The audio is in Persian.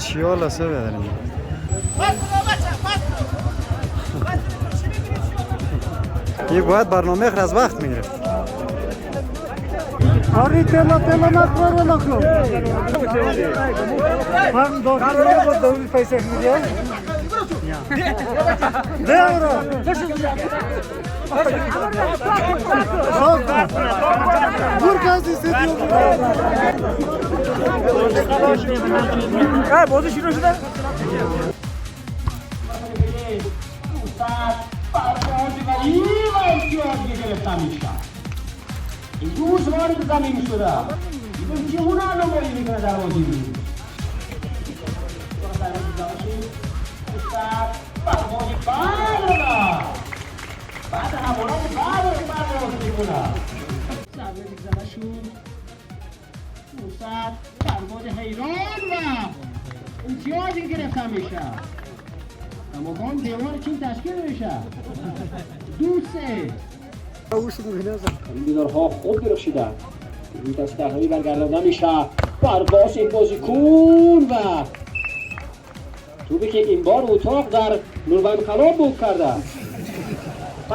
چیا لسه بداریم این باید برنامه خر از وقت میگرفت آری تلا نکنه نکن من داخل بود دوری پیسه میدیم دیارا بور کسی استودیو بود بازی شروع شده امروز وارد زمین شده این جهونه نمایی میکنه در بازی بود فرمانی بعد همونات بعد رو میکنه سرده میزنه شد فرمانی حیران و امتیازی گرفته میشه اما کام دیوار چین تشکیل میشه دوسته این بیدارها خوب درخشیده این دست تحریمی برگردانده میشه پرواز این بازیکن و توبی که این بار اتاق در نوربند خلاب بود کرده 5-3